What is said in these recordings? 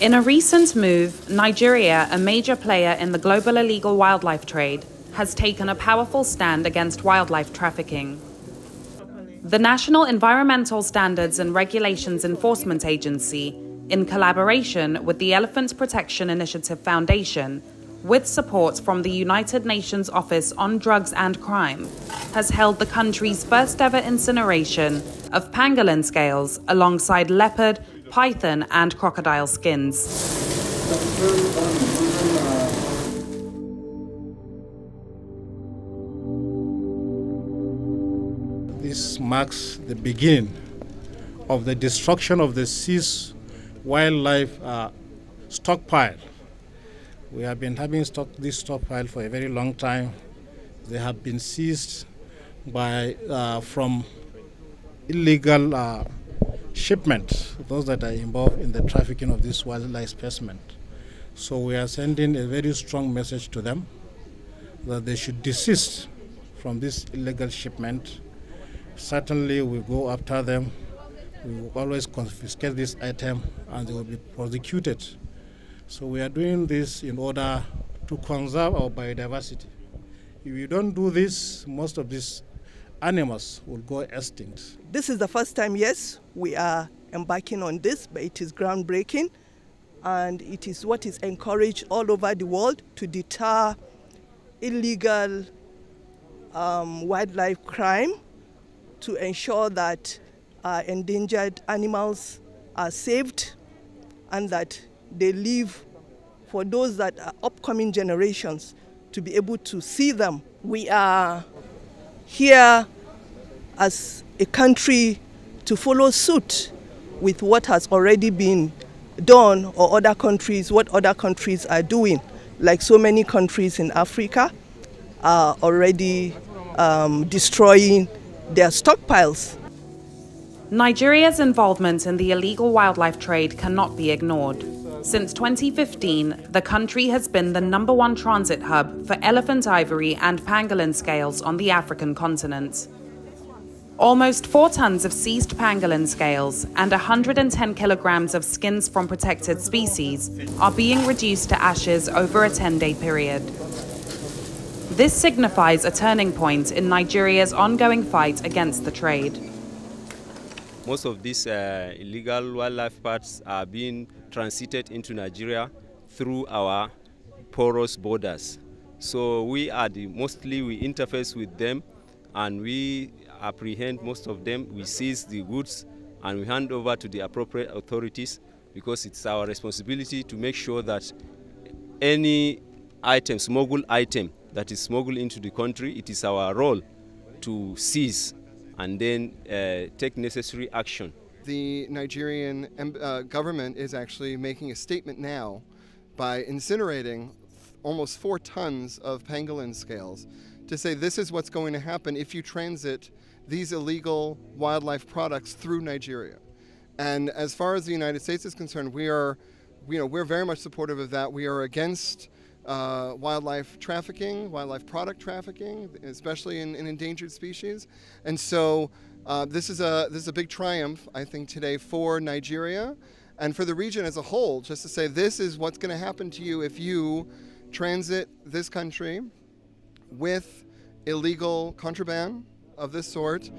In a recent move, Nigeria, a major player in the global illegal wildlife trade, has taken a powerful stand against wildlife trafficking. The National Environmental Standards and Regulations Enforcement Agency, in collaboration with the Elephant Protection Initiative Foundation, with support from the United Nations Office on Drugs and Crime, has held the country's first-ever incineration of pangolin scales alongside leopard, python and crocodile skins. This marks the beginning of the destruction of the sea's wildlife stockpile. We have been having this stockpile for a very long time. They have been seized from illegal shipment, those that are involved in the trafficking of this wildlife specimen. So we are sending a very strong message to them that they should desist from this illegal shipment. Certainly we go after them. We will always confiscate this item and they will be prosecuted. So we are doing this in order to conserve our biodiversity. If we don't do this, most of these animals will go extinct. This is the first time, yes, we are embarking on this, but it is groundbreaking and it is what is encouraged all over the world to deter illegal wildlife crime, to ensure that endangered animals are saved and that they live for those that are upcoming generations to be able to see them. We are here as a country to follow suit with what has already been done or what other countries are doing. Like so many countries in Africa are already destroying their stockpiles. Nigeria's involvement in the illegal wildlife trade cannot be ignored. Since 2015, the country has been the #1 transit hub for elephant ivory and pangolin scales on the African continent. Almost 4 tons of seized pangolin scales and 110 kilograms of skins from protected species are being reduced to ashes over a 10-day period. This signifies a turning point in Nigeria's ongoing fight against the trade. Most of these illegal wildlife parts are being transited into Nigeria through our porous borders. So we interface with them and we apprehend most of them. We seize the goods and we hand over to the appropriate authorities because it's our responsibility to make sure that any item, smuggled item that is smuggled into the country, it is our role to seize and then take necessary action. The Nigerian government is actually making a statement now by incinerating almost 4 tons of pangolin scales to say this is what's going to happen if you transit these illegal wildlife products through Nigeria. And as far as the United States is concerned, we're very much supportive of that. We are against wildlife trafficking, wildlife product trafficking, especially in endangered species. And so this is a big triumph, I think, today for Nigeria and for the region as a whole, just to say this is what's going to happen to you if you transit this country with illegal contraband of this sort.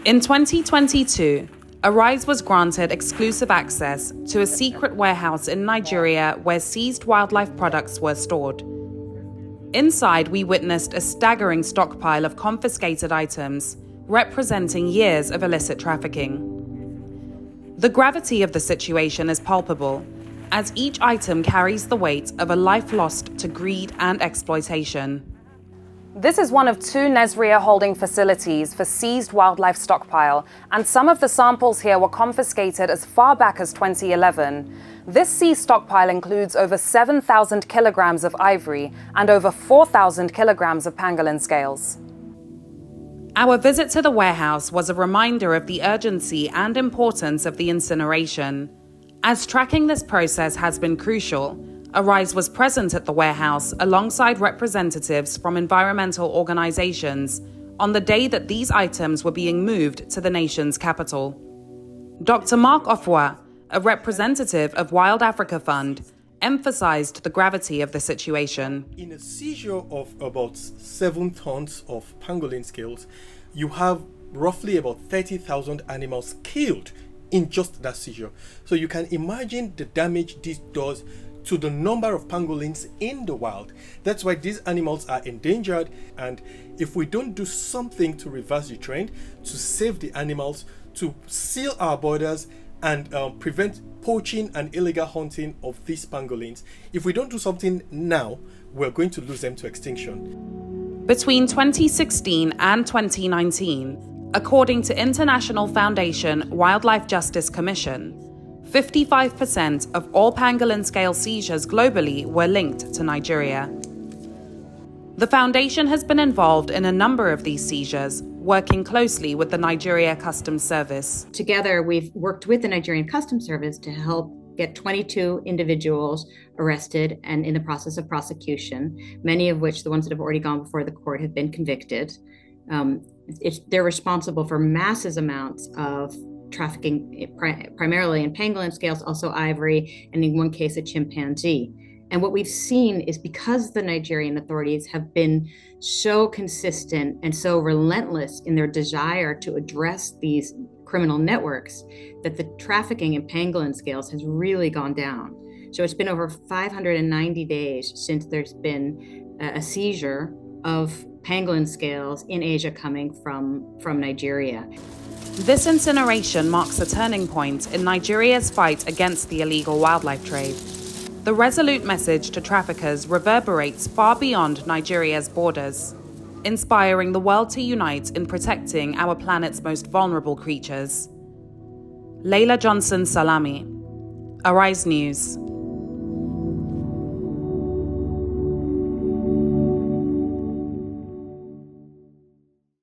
In 2022, Arise was granted exclusive access to a secret warehouse in Nigeria where seized wildlife products were stored. Inside, we witnessed a staggering stockpile of confiscated items, representing years of illicit trafficking. The gravity of the situation is palpable, as each item carries the weight of a life lost to greed and exploitation. This is one of 2 Nesria holding facilities for seized wildlife stockpile, and some of the samples here were confiscated as far back as 2011. This seized stockpile includes over 7,000 kilograms of ivory and over 4,000 kilograms of pangolin scales. Our visit to the warehouse was a reminder of the urgency and importance of the incineration. As tracking this process has been crucial, Arise was present at the warehouse alongside representatives from environmental organizations on the day that these items were being moved to the nation's capital. Dr. Mark Ofwa, A representative of Wild Africa Fund emphasized the gravity of the situation. In a seizure of about 7 tons of pangolin scales, you have roughly about 30,000 animals killed in just that seizure. So you can imagine the damage this does to the number of pangolins in the wild. That's why these animals are endangered, and if we don't do something to reverse the trend, to save the animals, to seal our borders, and prevent poaching and illegal hunting of these pangolins, if we don't do something now, we're going to lose them to extinction. Between 2016 and 2019, according to International Foundation Wildlife Justice Commission, 55% of all pangolin scale seizures globally were linked to Nigeria. The foundation has been involved in a number of these seizures, working closely with the Nigeria Customs Service. Together, we've worked with the Nigerian Customs Service to help get 22 individuals arrested and in the process of prosecution, many of which, the ones that have already gone before the court, have been convicted. They're responsible for massive amounts of trafficking, primarily in pangolin scales, also ivory, and in one case, a chimpanzee. And what we've seen is because the Nigerian authorities have been so consistent and so relentless in their desire to address these criminal networks, that the trafficking in pangolin scales has really gone down. So it's been over 590 days since there's been a seizure of pangolin scales in Asia coming from Nigeria. This incineration marks a turning point in Nigeria's fight against the illegal wildlife trade. The resolute message to traffickers reverberates far beyond Nigeria's borders, inspiring the world to unite in protecting our planet's most vulnerable creatures. Laila Johnson-Salami, Arise News.